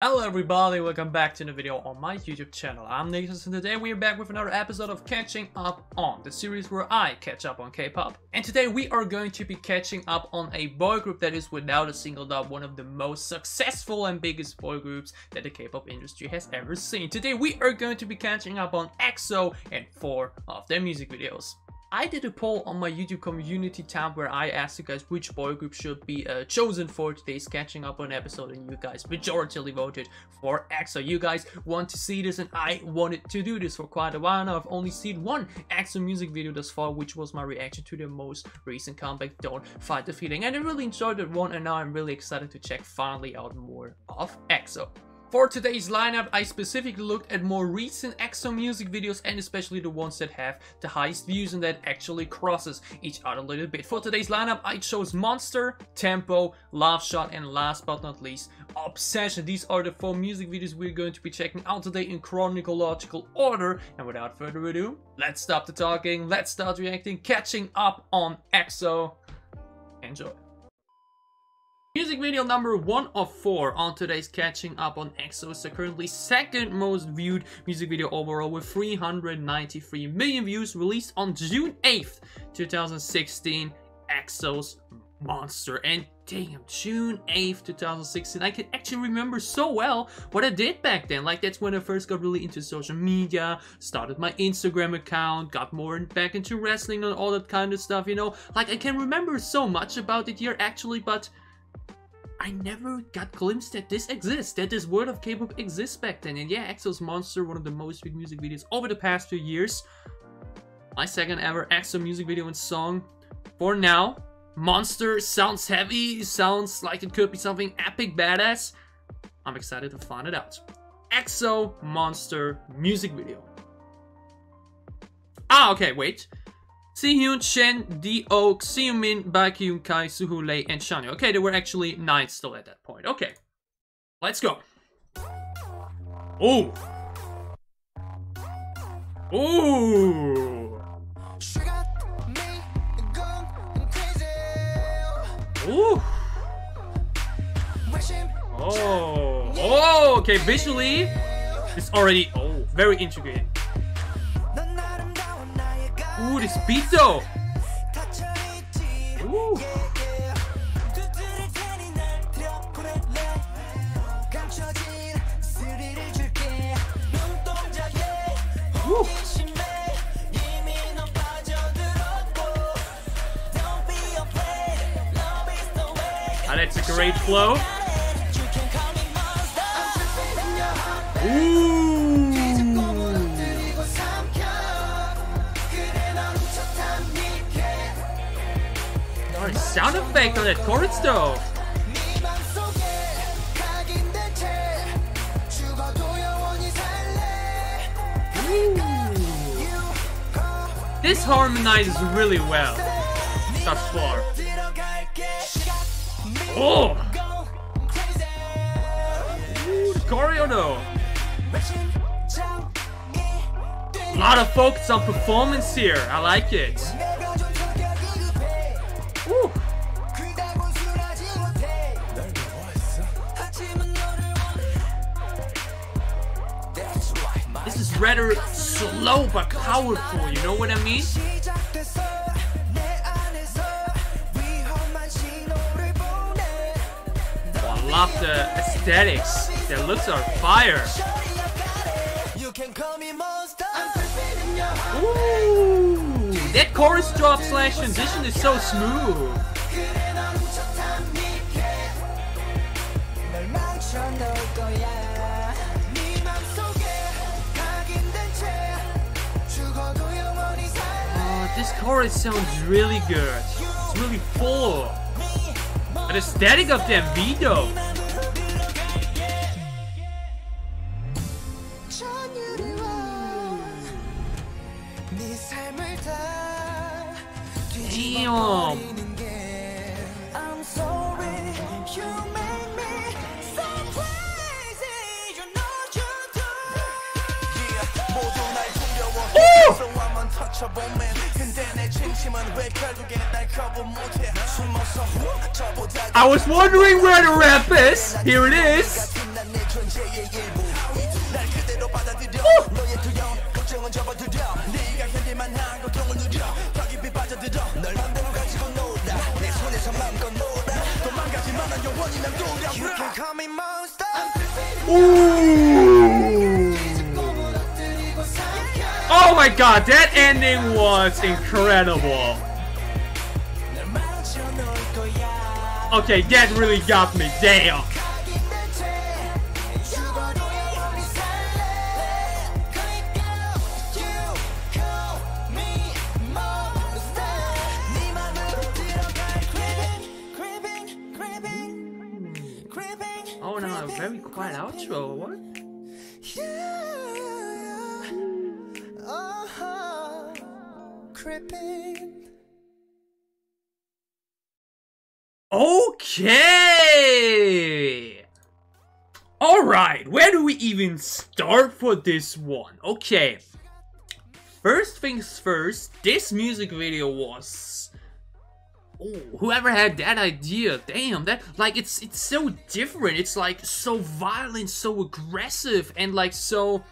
Hello everybody, welcome back to the video on my YouTube channel. I'm Nathan and today we are back with another episode of Catching Up On, the series where I catch up on K-pop. And today we are going to be catching up on a boy group that is without a single doubt one of the most successful and biggest boy groups that the K-pop industry has ever seen. Today we are going to be catching up on EXO and 4 of their music videos. I did a poll on my YouTube community tab where I asked you guys which boy group should be chosen for today's catching up on episode, and you guys majoritarily voted for EXO. You guys want to see this and I wanted to do this for quite a while now. I've only seen one EXO music video thus far, which was my reaction to their most recent comeback, Don't Fight the Feeling, and I really enjoyed that one, and now I'm really excited to check finally out more of EXO. For today's lineup, I specifically looked at more recent EXO music videos and especially the ones that have the highest views and that actually crosses each other a little bit. For today's lineup, I chose Monster, Tempo, Love Shot, and last but not least, Obsession. These are the 4 music videos we're going to be checking out today in chronological order. And without further ado, let's stop the talking, let's start reacting, catching up on EXO. Enjoy. Music video number 1 of 4 on today's catching up on EXO is the currently second most viewed music video overall with 393 million views, released on June 8th, 2016, EXO's Monster. And damn, June 8th, 2016, I can actually remember so well what I did back then. Like, that's when I first got really into social media, started my Instagram account, got more back into wrestling and all that kind of stuff, you know. Like, I can remember so much about it here actually, but I never got glimpsed that this exists, that this world of K-pop exists back then. And yeah, EXO's Monster, one of the most viewed music videos over the past few years. My second ever EXO music video and song for now. Monster sounds heavy, sounds like it could be something epic badass. I'm excited to find it out. EXO Monster music video. Ah, okay, wait. Sihyun, Chen, D.O, Xiumin, Baekhyun, Kai, Suho, Lei, and Shanyo. Okay, there were actually 9 still at that point. Okay, let's go. Ooh. Ooh. Ooh. Oh. Oh, okay, visually, it's already, very intriguing. Ooh, this beat though! Ooh. Ooh. Ah, that's a great flow. Ooh. Sound effect on that chorus though. Ooh. This harmonizes really well thus far. Oh! Ooh, the choreo though. A lot of focus on performance here. I like it. Ooh. This is rather slow but powerful, you know what I mean? Oh, I love the aesthetics. Their looks are fire. Ooh, that chorus drop / transition is so smooth. Oh, this chorus sounds really good. It's really full. The aesthetic of that beat though. Damn. I was wondering where the rap is. Here it is. Ooh. Oh my god, that ending was incredible. Okay, that really got me. Damn. Oh no, a very quiet outro. What? Okay. All right, where do we even start for this one? Okay. First things first, this music video was... Oh, whoever had that idea, damn, that, like, it's so different. It's like so violent, so aggressive, and like so,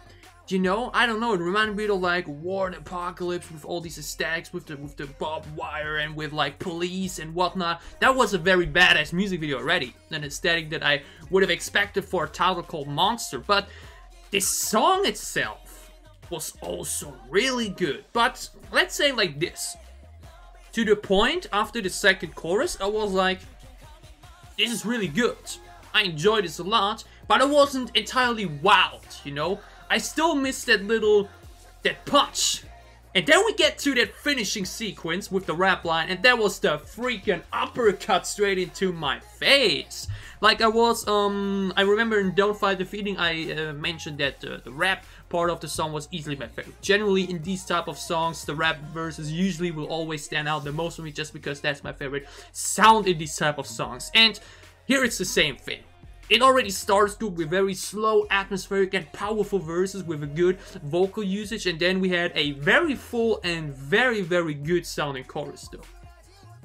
you know, I don't know, it reminded me of like War and Apocalypse with all these aesthetics, with the barbed wire and with like police and whatnot. That was a very badass music video already, an aesthetic that I would have expected for a title called Monster. But this song itself was also really good. But let's say like this. To the point, after the second chorus, I was like, this is really good. I enjoyed this a lot, but I wasn't entirely wowed, you know? I still missed that punch. And then we get to that finishing sequence with the rap line, and that was the freaking uppercut straight into my face. Like I remember in Don't Fight the Feeling, I mentioned that the rap part of the song was easily my favorite. Generally, in these type of songs, the rap verses usually will always stand out the most for me, just because that's my favorite sound in these type of songs. And here it's the same thing. It already starts good with very slow, atmospheric and powerful verses with a good vocal usage, and then we had a very full and very, very good sounding chorus though.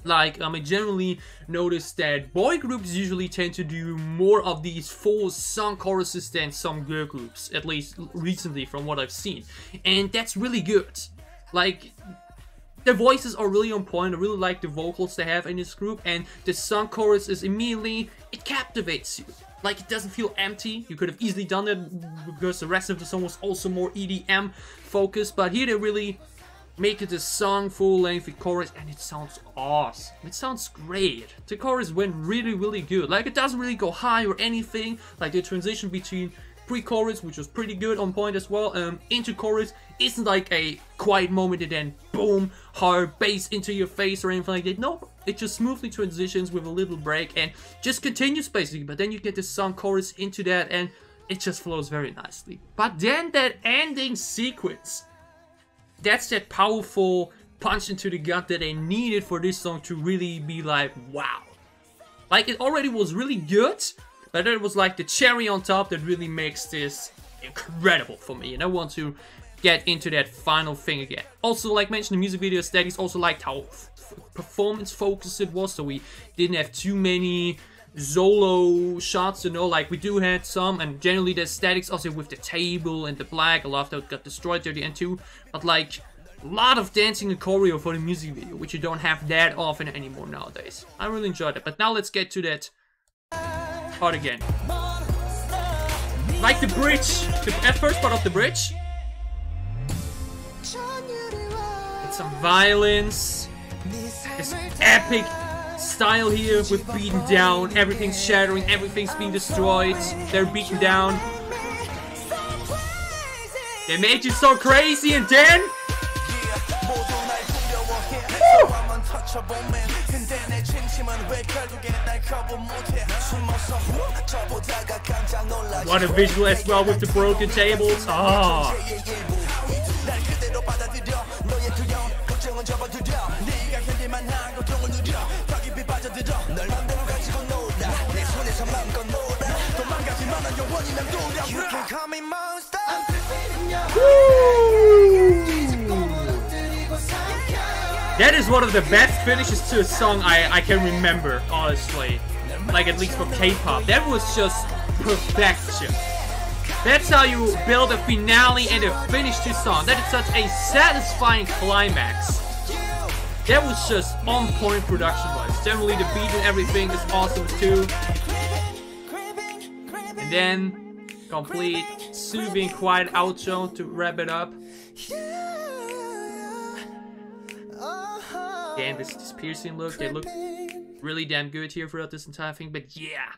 Like, I generally noticed that boy groups usually tend to do more of these full song choruses than some girl groups, at least recently from what I've seen. And that's really good. Like, the voices are really on point. I really like the vocals they have in this group, and the song chorus is immediately, it captivates you. Like, it doesn't feel empty. You could have easily done it because the rest of the song was also more EDM focused, but here they really make it a song full-length chorus, and it sounds awesome. It sounds great. The chorus went really, really good. Like, it doesn't really go high or anything. Like, the transition between pre-chorus, which was pretty good, on point as well, into chorus isn't like a quiet moment and then boom, hard bass into your face or anything like that. No, it just smoothly transitions with a little break and just continues basically. But then you get the song chorus into that, and it just flows very nicely. But then that ending sequence, that's that powerful punch into the gut that they needed for this song to really be like, wow. Like, it already was really good, but it was like the cherry on top that really makes this incredible for me. And I want to get into that final thing again. Also, like mentioned, the music video aesthetics, also liked how performance focused it was. So we didn't have too many solo shots, you know, like we do had some, and generally the aesthetics also with the table and the black, a lot of that got destroyed at the end too, but like a lot of dancing and choreo for the music video, which you don't have that often anymore nowadays. I really enjoyed it. But now let's get to that part again. Like the bridge, the first part of the bridge, it's some violence, this epic style here with beaten down, everything's shattering, everything's being destroyed, they're beaten down. They made you so crazy, and then woo! What a visual as well with the broken tables. Oh. That is one of the best finishes to a song I can remember, honestly. Like, at least for K-pop. That was just perfection. That's how you build a finale and a finish to a song. That is such a satisfying climax. That was just on point production-wise. Generally, the beat and everything is awesome too. And then, complete, soothing, quiet outro to wrap it up. Damn, this piercing look, they look really damn good here throughout this entire thing. But yeah,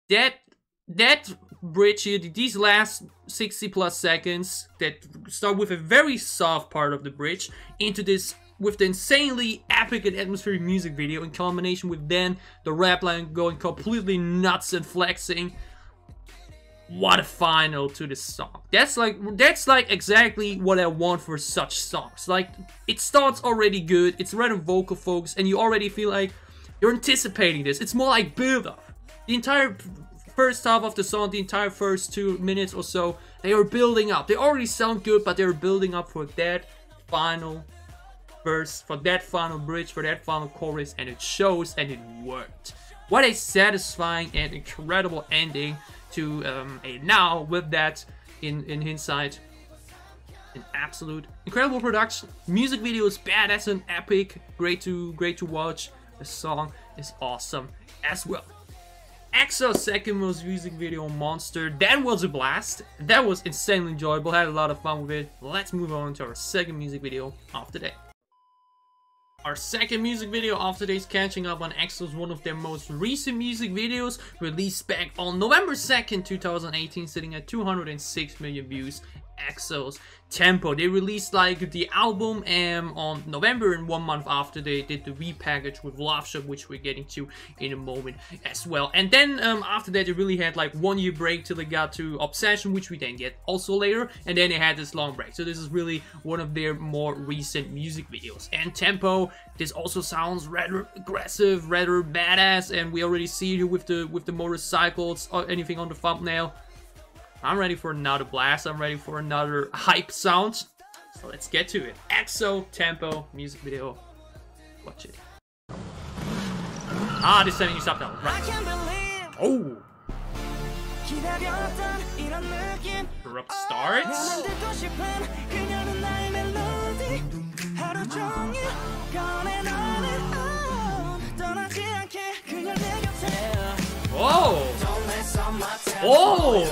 that bridge here, these last 60 plus seconds that start with a very soft part of the bridge into this with the insanely epic and atmospheric music video in combination with then the rap line going completely nuts and flexing. What a final to this song. That's like exactly what I want for such songs. Like, it starts already good, it's rather vocal focused, and you already feel like you're anticipating this. It's more like build-up. The entire first half of the song, the entire first 2 minutes or so, they are building up. They already sound good, but they're building up for that final verse, for that final bridge, for that final chorus, and it shows, and it worked. What a satisfying and incredible ending to a now with that in hindsight. An absolute incredible production. Music video is badass and epic. Great to watch. The song is awesome as well. EXO's second most music video, Monster. That was a blast. That was insanely enjoyable. Had a lot of fun with it. Let's move on to our second music video of the day. Our second music video of today is catching up on EXO's one of their most recent music videos, released back on November 2nd, 2018, sitting at 206 million views. EXO's Tempo. They released like the album on November, and 1 month after they did the repackage with Love Shop, which we're getting to in a moment as well. And then after that they really had like 1 year break till they got to Obsession, which we then get also later, and then they had this long break. So this is really one of their more recent music videos. And Tempo, this also sounds rather aggressive, rather badass, and we already see it with the motorcycles or anything on the thumbnail. I'm ready for another blast. I'm ready for another hype sound. So let's get to it. EXO Tempo music video. Watch it. Ah, this time you subtitle. Right. Oh. Corrupt starts. Whoa! Oh!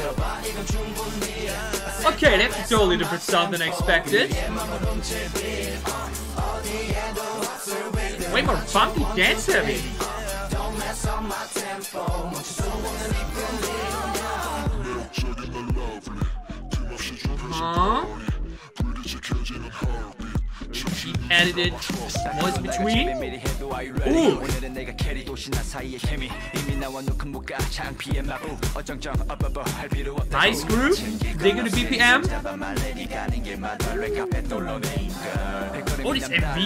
Okay, that's a totally different sound than I expected. Way more funky, dance heavy. Huh? She edited voice between. Ooh. Nice groove. Digging the BPM. Oh, this MV.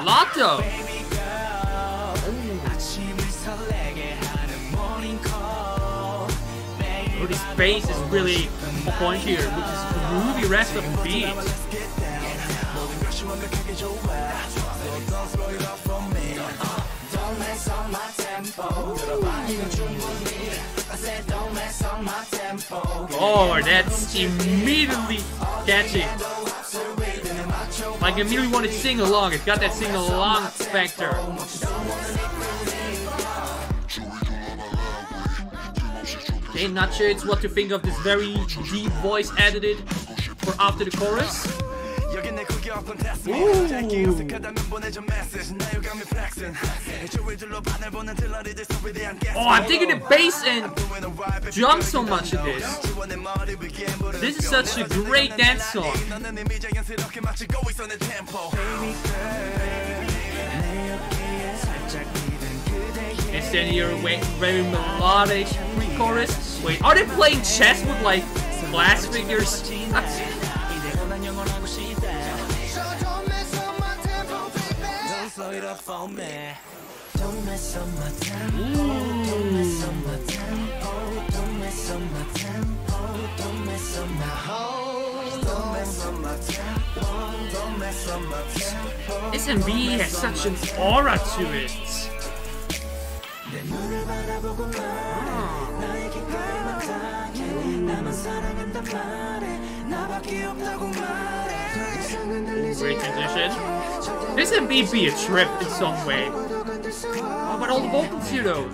Lotto. Oh, this bass is really on point here, which is the groovy rest of the beat. Oh, that's immediately catchy. Like, I immediately want to sing along. It's got that sing along factor. Okay, not sure it's what to think of this very deep voice edited for after the chorus. Ooh. Oh, I'm digging the bass and drum so much in this. This is such a great dance song. And then here, very melodic pre-chorus. Wait, are they playing chess with like glass figures? SMB has such an aura to it. Great transition. SMB be a trip in some way. Oh, but all the vocals here though.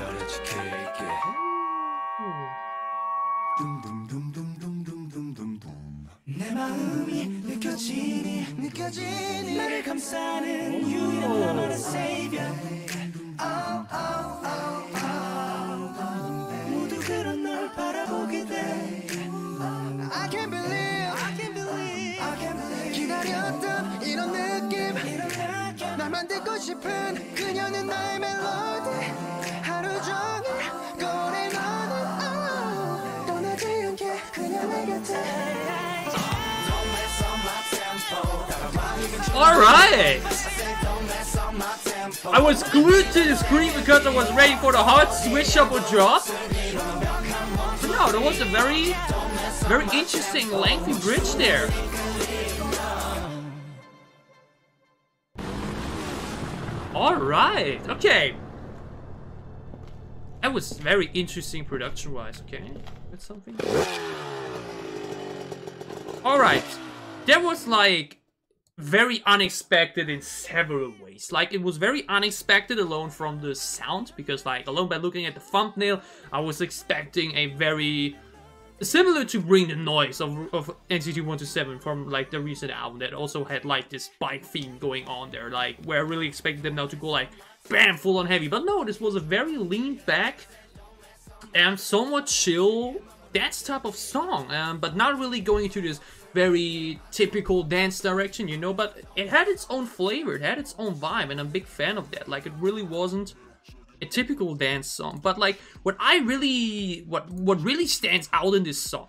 Alright! I was glued to the screen because I was ready for the hard switch up or drop. But no, there was a very interesting lengthy bridge there. Alright, okay. That was very interesting production-wise, okay? That's something. Alright. That was like very unexpected in several ways. Like, it was very unexpected alone from the sound, because like alone by looking at the thumbnail, I was expecting a very similar to Bring the Noise of NCT 127 from like the recent album that also had like this bike theme going on there, like where I really expected them now to go like bam, full on heavy. But no, this was a very lean back and somewhat chill dance type of song, but not really going into this very typical dance direction, you know, but it had its own flavor, it had its own vibe, and I'm a big fan of that. Like, it really wasn't a typical dance song, but like what really stands out in this song,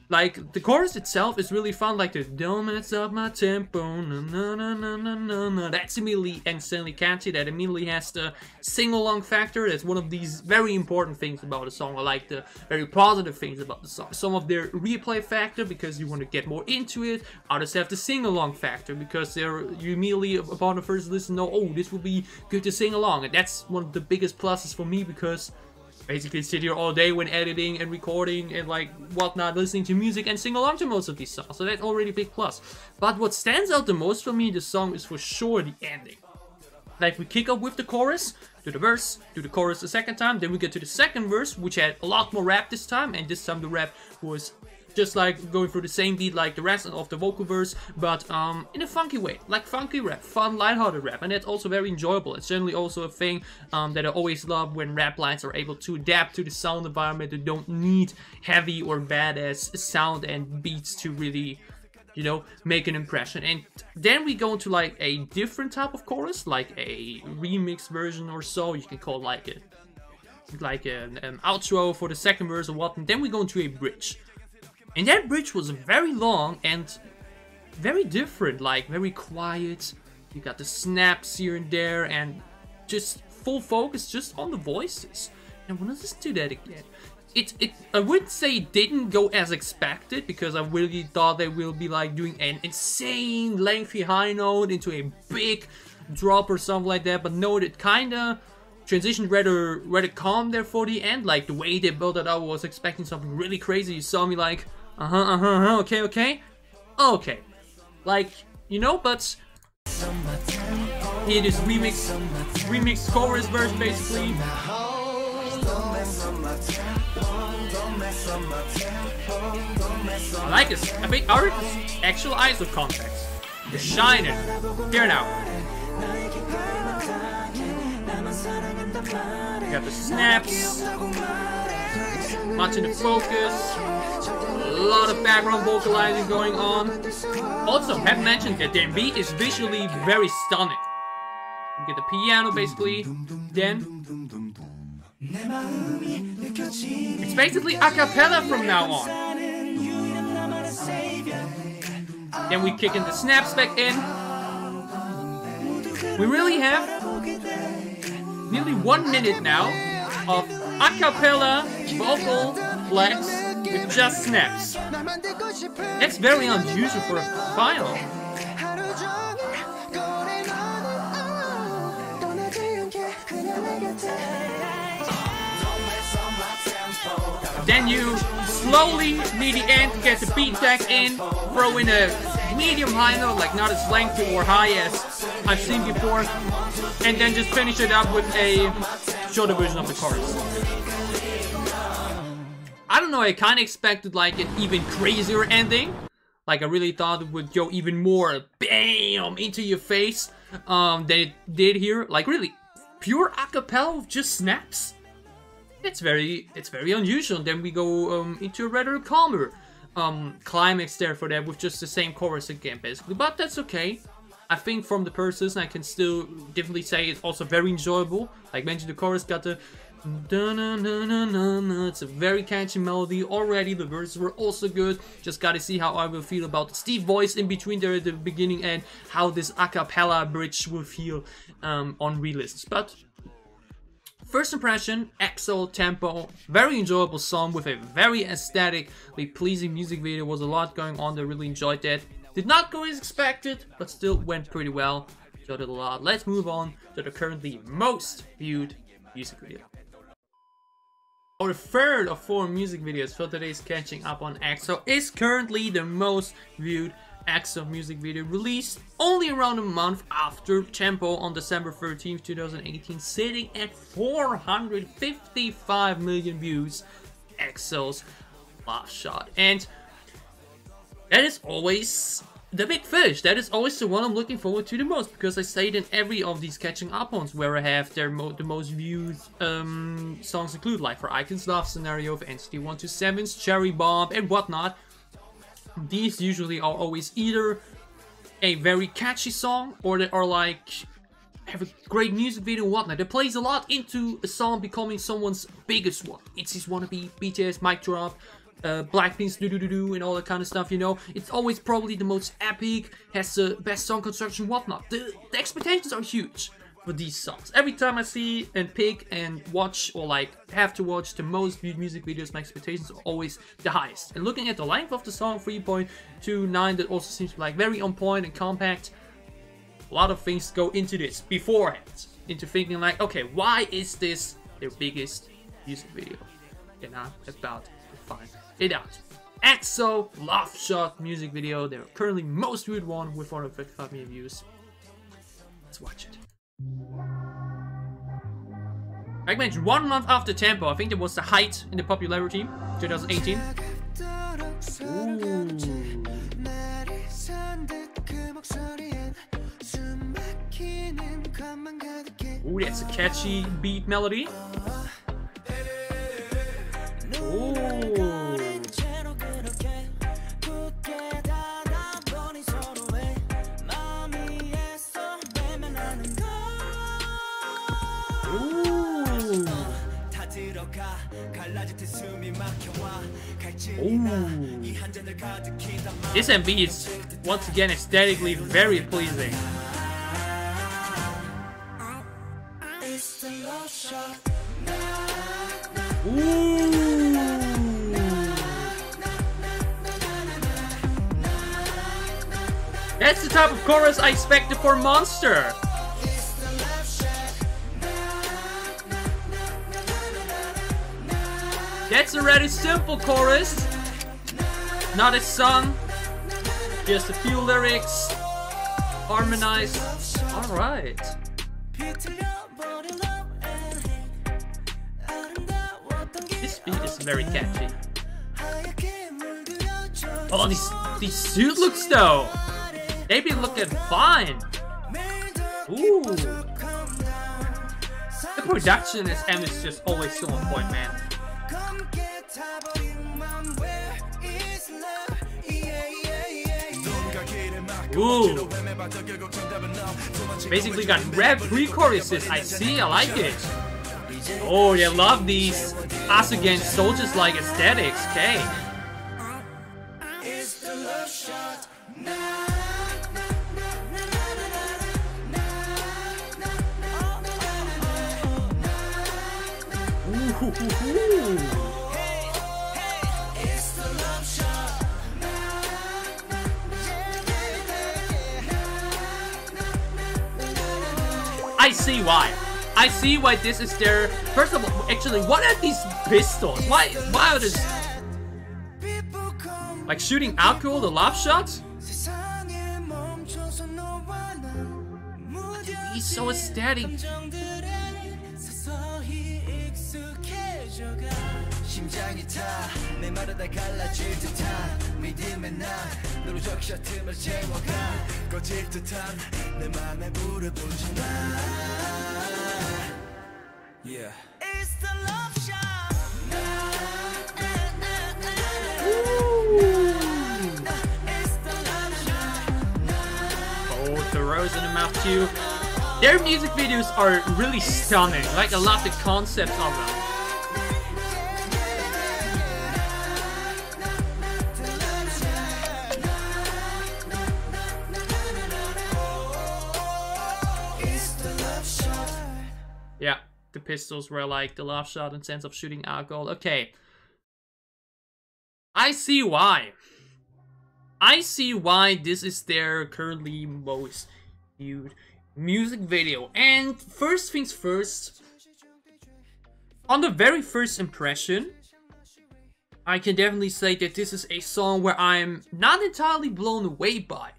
like the chorus itself is really fun, like the "don't mess up my tempo, na na na na na na na." That's immediately insanely catchy. That immediately has the sing-along factor. That's one of these very important things about the song. I like the very positive things about the song. Some of their replay factor because you want to get more into it. Others have the sing-along factor because you immediately upon the first listen know, oh, this will be good to sing along, and that's one of the biggest pluses for me because basically sit here all day when editing and recording and like whatnot, listening to music and sing along to most of these songs. So that's already a big plus. But what stands out the most for me in the song is for sure the ending. Like, we kick off with the chorus, do the verse, do the chorus the second time, then we get to the second verse, which had a lot more rap this time, and this time the rap was just like going through the same beat like the rest of the vocal verse, but in a funky way, like funky rap, fun, lighthearted rap, and that's also very enjoyable. It's generally also a thing that I always love when rap lines are able to adapt to the sound environment. They don't need heavy or badass sound and beats to really, you know, make an impression. And then we go into like a different type of chorus, like a remix version or so. You can call it like an outro for the second verse or what. And then we go into a bridge. And that bridge was very long and very different, like very quiet. You got the snaps here and there and just full focus just on the voices. And when I listen to that again, I wouldn't say it didn't go as expected, because I really thought they will be like doing an insane lengthy high note into a big drop or something like that. But no, it kinda transitioned rather calm there for the end. Like the way they built it up, I was expecting something really crazy. You saw me like okay, like, you know. But here this remix chorus verse basically. I like this. I think our actual ISO context is shining here now. You have the snaps, much in the focus, a lot of background vocalizing going on. Also, I have mentioned that the MV is visually very stunning. You get the piano basically, then it's basically a cappella from now on. Then we kick in the snaps back in. We really have nearly 1 minute now of a cappella vocal flex with just snaps. That's very unusual for a final. Then you slowly near the end get the beat back in, throw in a medium high note, like not as lengthy or high as I've seen before, and then just finish it up with a shorter version of the chorus. I don't know, I kind of expected like an even crazier ending. Like I really thought it would go even more BAM into your face than it did here. Like really pure acapella with just snaps. It's very unusual. And then we go into a rather calmer climax there for that with just the same chorus again basically. But that's okay. I think from the first listen I can still definitely say it's also very enjoyable. Like mentioned, the chorus got the it's a very catchy melody already. The verses were also good. Just gotta see how I will feel about the Steve voice in between there at the beginning and how this a cappella bridge will feel on re-listens. But first impression, EXO tempo, very enjoyable song with a very aesthetically pleasing music video. Was a lot going on there, really enjoyed that. Did not go as expected, but still went pretty well. Enjoyed it a lot. Let's move on to the currently most viewed music video. Our third of 4 music videos for today's catching up on EXO is currently the most viewed EXO music video, released only around a month after Tempo on December 13th, 2018, sitting at 455 million views. EXO's Love Shot. And that is always the big fish. That is always the one I'm looking forward to the most, because I say it in every of these catching up ons where I have the most viewed songs include, like for Icon's Love Scenario, for NCT 127's Cherry Bomb and whatnot. These usually are always either a very catchy song or they are like have a great music video and whatnot. That plays a lot into a song becoming someone's biggest one. ITZY's Wannabe, BTS Mic Drop, Blackpink's Do Do Do Do and all that kind of stuff, you know. It's always probably the most epic, has the best song construction, whatnot. The expectations are huge for these songs. Every time I see and pick and watch or like have to watch the most viewed music videos, my expectations are always the highest. And looking at the length of the song, 3.29, that also seems like very on point and compact. A lot of things go into this beforehand, into thinking like, okay, why is this their biggest music video? And I'm about to find it out. EXO Love Shot music video, their currently most viewed one with 455 million views. Let's watch it. Like I mentioned, 1 month after Tempo, I think that was the height in the popularity, 2018. Ooh, that's a catchy beat melody. Ooh. Ooh. This MV is once again aesthetically very pleasing. Ooh. That's the type of chorus I expected for Monster. That's a rather simple chorus, not a song, just a few lyrics, harmonized. Alright. This beat is very catchy. Oh, these suit looks though. They be looking fine. Ooh. The production in M is just always so on point, man. Ooh. Basically got rap pre-choruses. I see, I like it. Oh, yeah, love these us against soldiers like aesthetics. Okay. Ooh. I see why. I see why this is there. First of all, actually, what are these pistols? Why are this like shooting alcohol, the love shots? He's so aesthetic. Yeah. Oh, the rose in the mouth too. Their music videos are really stunning. Like, I love the concept of them. Yeah, the pistols were like the love shot in sense of shooting alcohol. Okay. I see why. I see why this is their currently most viewed music video. And first things first, on the very first impression, I can definitely say that this is a song where I'm not entirely blown away by,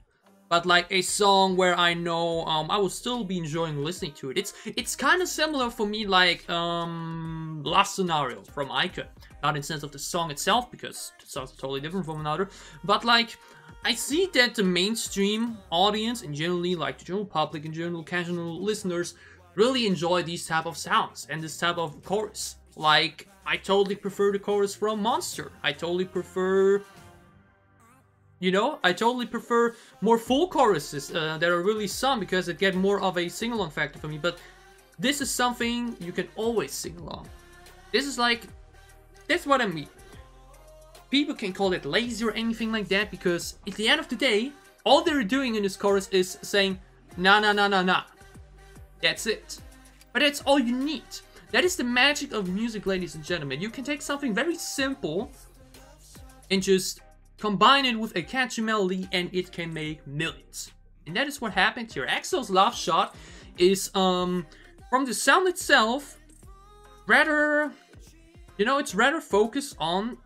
but like a song where I know I will still be enjoying listening to it. It's kind of similar for me like Last Scenario from iKON. Not in sense of the song itself, because the song's totally different from another, but like I see that the mainstream audience and generally like the general public and general casual listeners really enjoy these type of sounds and this type of chorus. Like, I totally prefer the chorus from Monster. I totally prefer, you know, I totally prefer more full choruses that are really sung because it get more of a sing-along factor for me. But this is something you can always sing along. This is like, that's what I mean. People can call it lazy or anything like that because at the end of the day, all they're doing in this chorus is saying, na na na na na. That's it. But that's all you need. That is the magic of music, ladies and gentlemen. You can take something very simple and just combine it with a catchy melody and it can make millions. And that is what happened here. EXO's Love Shot is, from the sound itself, rather, you know, it's rather focused on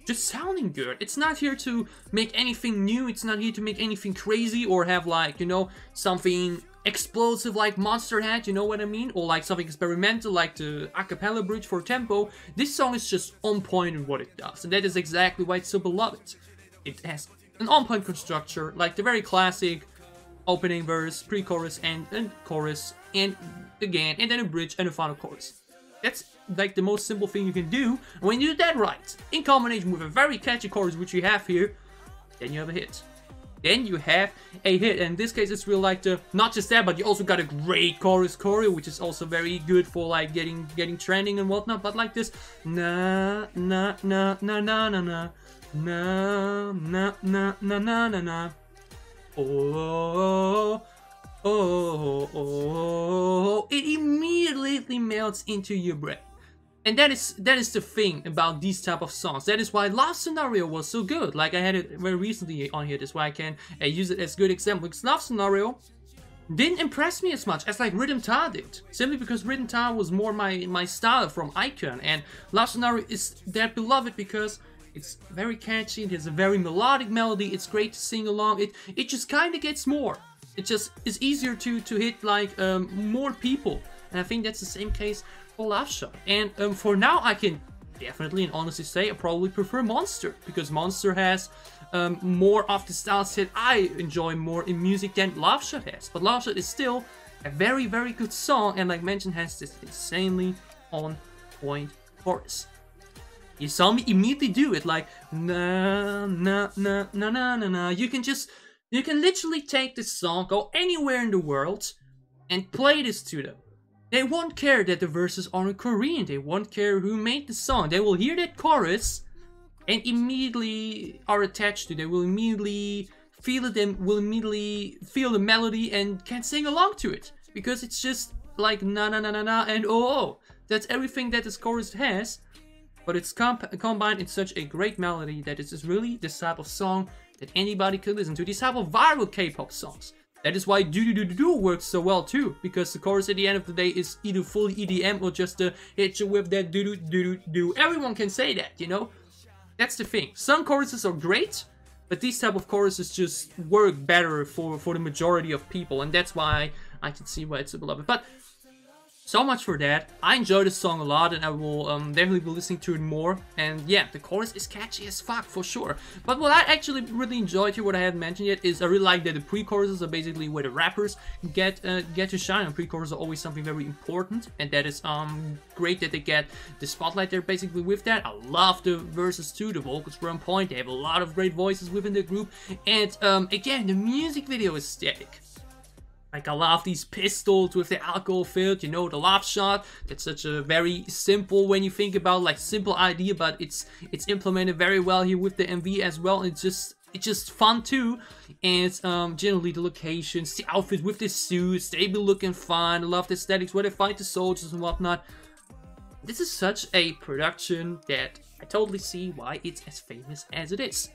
just sounding good. It's not here to make anything new. It's not here to make anything crazy or have like, you know, something explosive like Monster had, you know what I mean? Or like something experimental like the a cappella bridge for tempo. This song is just on point in what it does. And that is exactly why it's so beloved. It has an on-point structure, like the very classic opening verse, pre-chorus, and chorus, and again, and then a bridge and a final chorus. That's like the most simple thing you can do. When you do that right, in combination with a very catchy chorus, which you have here, then you have a hit. Then you have a hit. And in this case, it's really like the, not just that, but you also got a great chorus choreo, which is also very good for like getting trending and whatnot. But like this, na na na na na na na na na na na na na na. Oh, oh, oh, oh, it immediately melts into your brain. And that is the thing about these type of songs. That is why Love Scenario was so good. Like, I had it very recently on here. That's why I can use it as a good example. Because Love Scenario didn't impress me as much as like Rhythm Ta did. Simply because Rhythm Ta was more my style from iKON. And Love Scenario is that beloved because it's very catchy. It has a very melodic melody. It's great to sing along. It just kind of gets more. It just is easier to hit like more people. And I think that's the same case for Love Shot. And for now, I can definitely and honestly say I probably prefer Monster. Because Monster has more of the styles that I enjoy more in music than Love Shot has. But Love Shot is still a very, very good song. And like mentioned, has this insanely on point chorus. You saw me immediately do it like na na na na na na na. You can literally take this song, go anywhere in the world, and play this to them. They won't care that the verses are in Korean. They won't care who made the song. They will hear that chorus and immediately are attached to it. They will immediately feel it and will immediately feel the melody and can sing along to it. Because it's just like na na na na na and oh oh. That's everything that this chorus has. But it's combined in such a great melody that it's just really this type of song that anybody could listen to. These type of viral K-pop songs. That is why Do Do Do Do Do works so well too, because the chorus at the end of the day is either fully EDM or just hit you with that do do do do do. Everyone can say that, you know? That's the thing. Some choruses are great, but these type of choruses just work better for the majority of people, and that's why I can see why it's so beloved. But so much for that. I enjoy this song a lot, and I will definitely be listening to it more. And yeah, the chorus is catchy as fuck for sure. But what I actually really enjoyed here, what I haven't mentioned yet, is I really like that the pre-choruses are basically where the rappers get to shine. And pre-choruses are always something very important, and that is great that they get the spotlight there basically with that. I love the verses too. The vocals were on point. They have a lot of great voices within the group, and again, the music video is static. Like, I love these pistols with the alcohol filled, you know, the love shot. That's such a very simple, when you think about, like, simple idea, but it's implemented very well here with the MV as well. It's just fun too. And generally the locations, the outfits with the suits, they be looking fun. I love the aesthetics where they fight the soldiers and whatnot. This is such a production that I totally see why it's as famous as it is.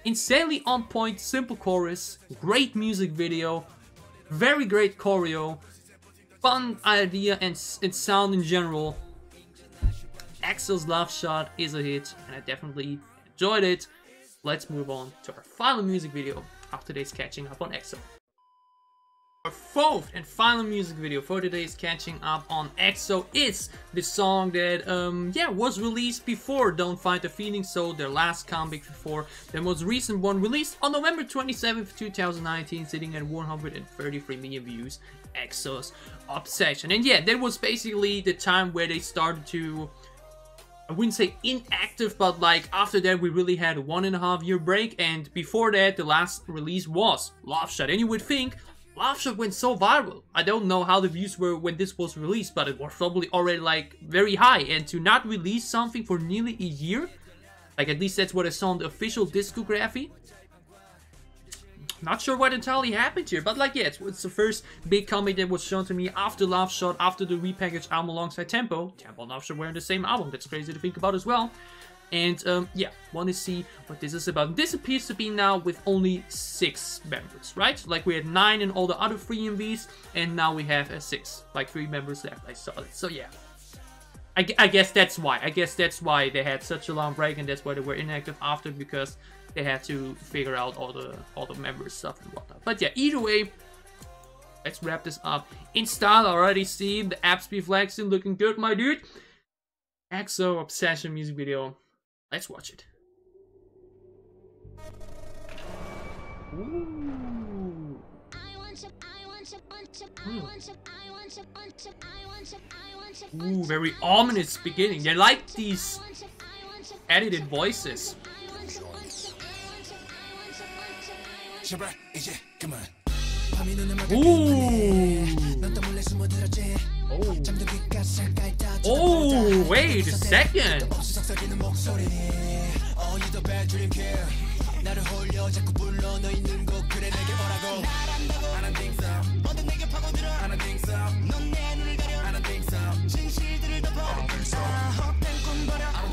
Insanely on point, simple chorus, great music video, very great choreo, fun idea and sound in general. EXO's Love Shot is a hit, and I definitely enjoyed it. Let's move on to our final music video of today's catching up on EXO. Our fourth and final music video for today's catching up on EXO is the song that was released before Don't Fight the Feeling, so their last comeback before the most recent one, released on November 27th, 2019, sitting at 133 million views, EXO's Obsession. And yeah, that was basically the time where they started to, I wouldn't say inactive, but like after that we really had a 1.5 year break, and before that the last release was Love Shot. And you would think Love Shot went so viral. I don't know how the views were when this was released, but it was probably already like very high. And to not release something for nearly a year, like at least that's what I saw on the official discography. Not sure what entirely happened here, but like yeah, it's the first big comeback that was shown to me after Love Shot, after the repackaged album alongside Tempo. Tempo and Love Shot were in the same album. That's crazy to think about as well. And yeah, want to see what this is about. This appears to be now with only 6 members, right? Like we had 9 in all the other 3 MVs, and now we have 6, like 3 members left. I saw it. So yeah, I guess that's why. I guess that's why they had such a long break, and that's why they were inactive after, because they had to figure out all the members stuff and whatnot. But yeah, either way, let's wrap this up in style. I already see the abs be flexing, looking good, my dude. EXO Obsession music video. Let's watch it. Ooh. Ooh, very ominous beginning. They like these edited voices. Ooh. Oh, wait a second.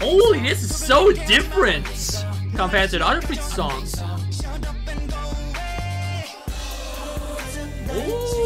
Holy, this is so different compared to the other 3 songs. Ooh.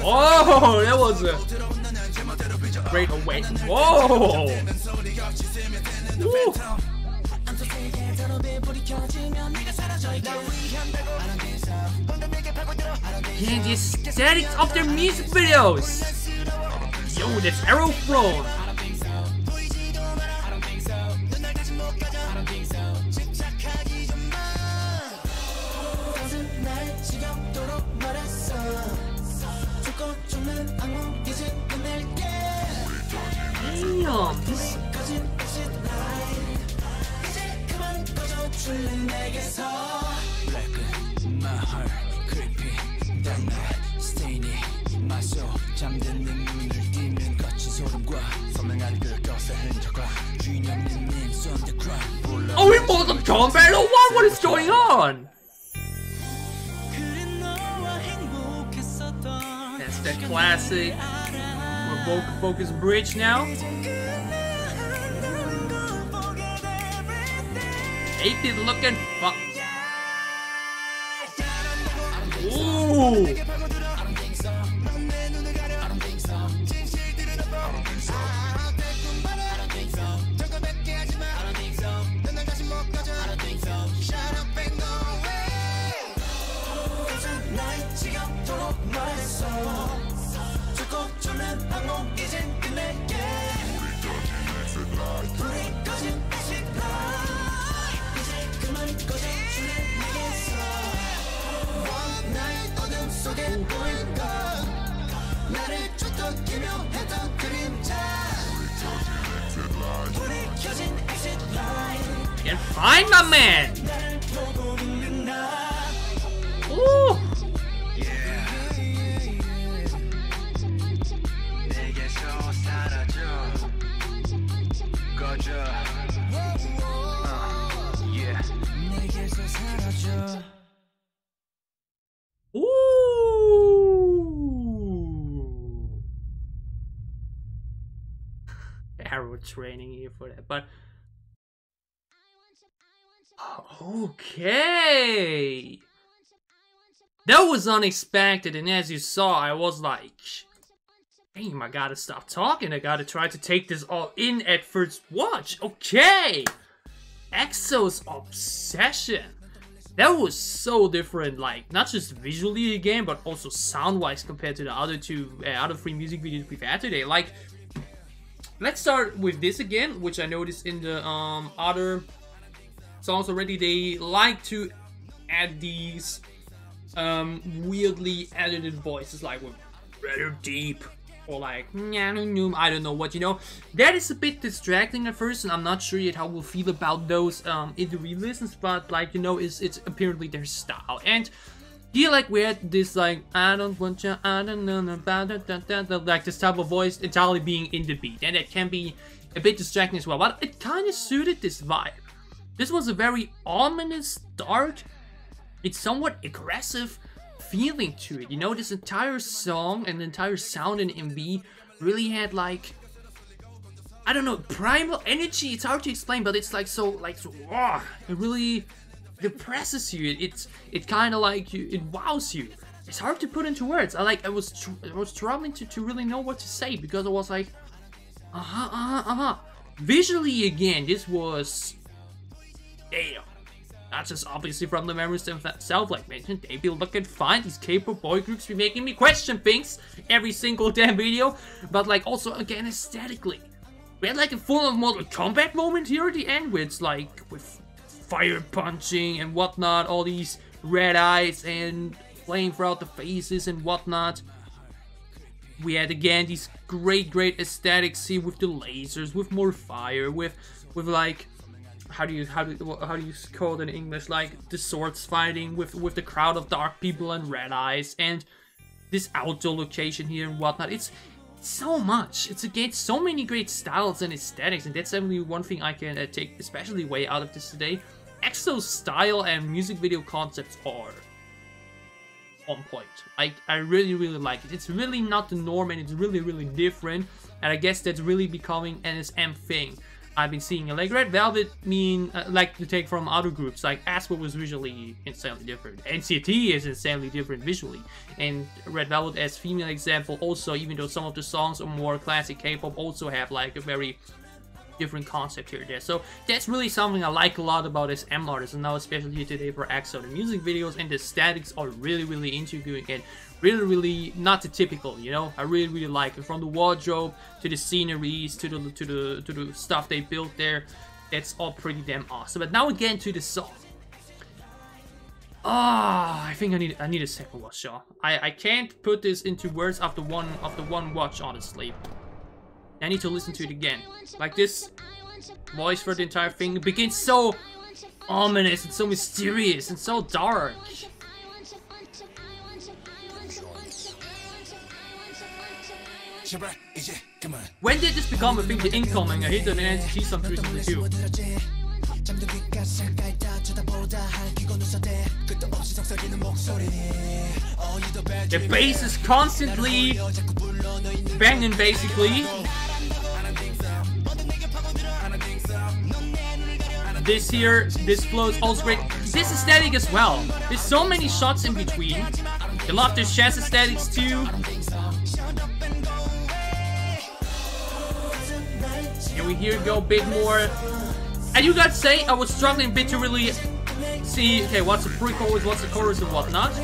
Oh, that was a great awakening. Whoa! Woo. Yeah, the aesthetics of their music videos. Yo, that's Arrow Throne. Kombat or what? What is going on? That's that classic vocal focus bridge now. 8-bit looking fuck. Ooh. Get fine, my man. Ooh. Arrow training here for that, but okay, that was unexpected. And as you saw, I was like, damn, I gotta stop talking. I gotta try to take this all in at first watch. Okay, EXO's Obsession. That was so different, like, not just visually again, but also sound-wise compared to the other three music videos we've had today. Like, let's start with this again, which I noticed in the other songs already. They like to add these weirdly edited voices, like with rather deep or like I don't know what, you know. That is a bit distracting at first, and I'm not sure yet how we'll feel about those in the re-listens, but like, you know, it's apparently their style. And here, like, we had this, like, I don't want you, I don't know about it, like this type of voice entirely being in the beat, and it can be a bit distracting as well, but it kind of suited this vibe. This was a very ominous, dark, it's somewhat aggressive feeling to it, you know. This entire song and the entire sound in MV really had, like, I don't know, primal energy. It's hard to explain, but it's like so it really depresses you. It kind of like it wows you. It's hard to put into words. I was struggling to really know what to say, because I was like, visually again, this was damn. Not just obviously from the members themselves, like mentioned, they be looking fine. These K-pop boy groups be making me question things every single damn video, but like also again aesthetically, we had like a full of Mortal Kombat moment here at the end, where it's like with fire punching and whatnot, all these red eyes and flame throughout the faces and whatnot. We had again these great aesthetics here with the lasers, with more fire, with like, how do you call it in English, like the swords fighting with the crowd of dark people and red eyes, and this outdoor location here and whatnot. It's so much. It's again so many great styles and aesthetics, and that's definitely one thing I can take especially away out of this today. EXO's style and music video concepts are on point. I really like it. It's really not the norm, and it's really different, and I guess that's really becoming an SM thing. I've been seeing like Red Velvet like to take from other groups, like aespa was visually insanely different, NCT is insanely different visually, and Red Velvet as female example also, even though some of the songs are more classic K-pop, also have like a very different concept here and there. So that's really something I like a lot about SM artists, and now especially here today for EXO. The music videos and the aesthetics are really intriguing and really not the typical, you know. I really like it, from the wardrobe to the sceneries to the stuff they built there. It's all pretty damn awesome. But now again to the song. I think I need a second watch, y'all. I can't put this into words after one watch, honestly. I need to listen to it again. Like, this voice for the entire thing begins so ominous and so mysterious and so dark. When did this become a thing? The incoming, I hate the NCT song recently too. The bass is constantly banging, basically. This here, this flow is also great. This aesthetic as well. There's so many shots in between. I love the jazz aesthetics too. And we here go a bit more. And you gotta say, I was struggling a bit to really see, okay, what's the pre-chorus, what's the chorus and whatnot.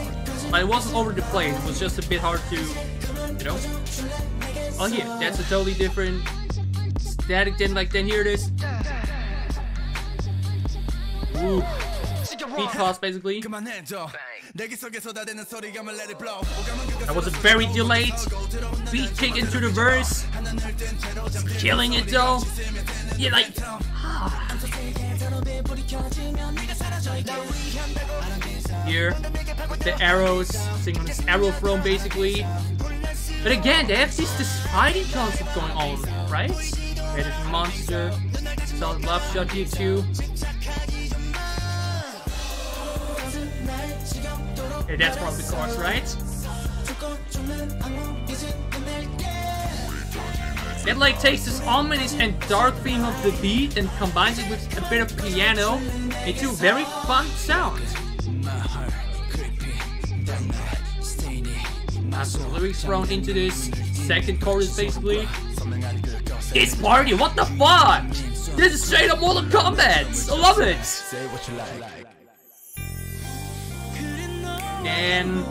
But it wasn't over the play, it was just a bit hard to, you know. Oh here, that's a totally different static then here it is. Ooh. Beat cost basically. That was a very delayed beat kick into the verse. It's killing it though. Yeah, like here, the arrows, singing this arrow throne basically. But again, they have this fighting concept going on, right? Creative monster, solid love shot here too. Okay, that's probably the chorus, right? It like takes this ominous and dark theme of the beat and combines it with a bit of piano into a very fun sound. Some lyrics thrown into this second chorus basically. It's party, what the fuck? This is straight up Mortal Kombat! I love it! And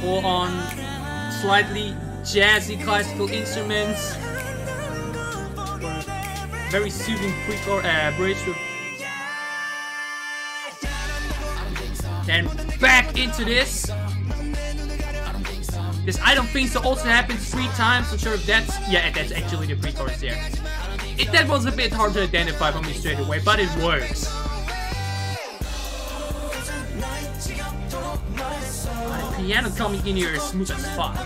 full on slightly jazzy classical instruments. Very soothing bridge with. And back into this. This I don't think so also happens 3 times. I'm sure if that's that's actually the pre-chorus there. That was a bit hard to identify for me straight away, but it works. The piano coming in here is smooth as fuck.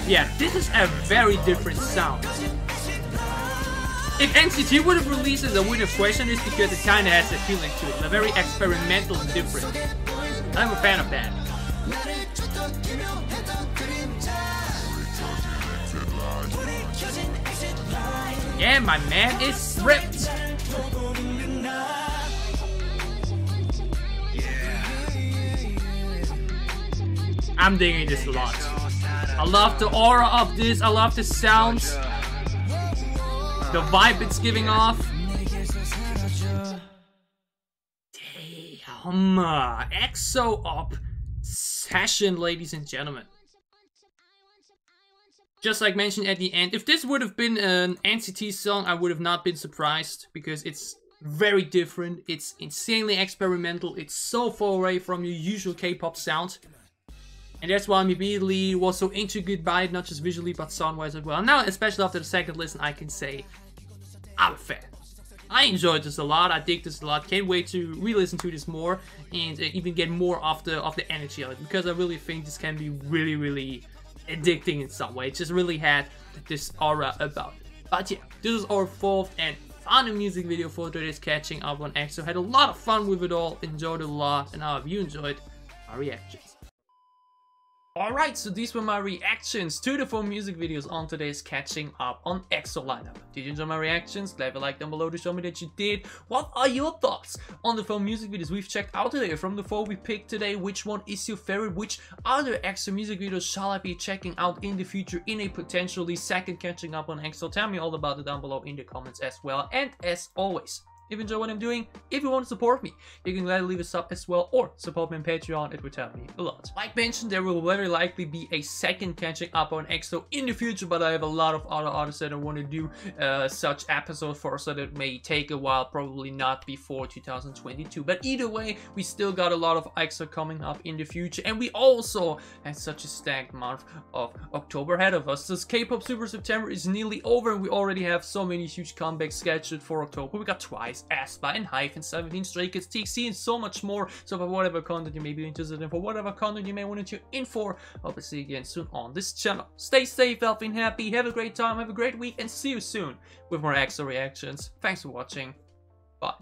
Yeah, this is a very different sound. If NCT would have released it, I would have questioned this because it kinda has a feeling to it. A very experimental and different. I'm a fan of that. Yeah, my man is ripped. I'm digging this a lot. I love the aura of this. I love the sounds. The vibe it's giving off. Damn. EXO obsession, ladies and gentlemen. Just like mentioned at the end, if this would have been an NCT song, I would have not been surprised because it's very different. It's insanely experimental. It's so far away from your usual K-pop sound. And that's why I immediately was so intrigued by it, not just visually but sound-wise as well. Now, especially after the second listen, I can say I'm a fan. I enjoyed this a lot. I dig this a lot. Can't wait to re-listen to this more and even get more of the energy of it, because I really think this can be really, really addicting in some way. It just really had this aura about it. But yeah, this is our 4th and final music video for today's catching up on EXO. Had a lot of fun with it all, enjoyed it a lot, and I hope you enjoyed my reactions. Alright, so these were my reactions to the 4 music videos on today's catching up on EXO lineup. Did you enjoy my reactions? Leave a like down below to show me that you did. What are your thoughts on the 4 music videos we've checked out today? From the 4 we picked today, which one is your favorite? Which other EXO music videos shall I be checking out in the future in a potentially second catching up on EXO? Tell me all about it down below in the comments as well. And as always, if you enjoy what I'm doing, if you want to support me, you can gladly leave a sub as well, or support me on Patreon. It would help me a lot. Like mentioned, there will very likely be a second catching up on EXO in the future, but I have a lot of other artists that I want to do such episodes for, so that may take a while, probably not before 2022. But either way, we still got a lot of EXO coming up in the future, and we also had such a stacked month of October ahead of us. This K-pop Super September is nearly over, and we already have so many huge comebacks scheduled for October. We got Twice, Guys, Aespa, and Hyphen 17, Stray Kids, TXT, and so much more. So for whatever content you may be interested in, for whatever content you may want to tune in for, I'll be seeing you again soon on this channel. Stay safe, healthy, and happy. Have a great time, have a great week, and see you soon with more EXO reactions. Thanks for watching. Bye.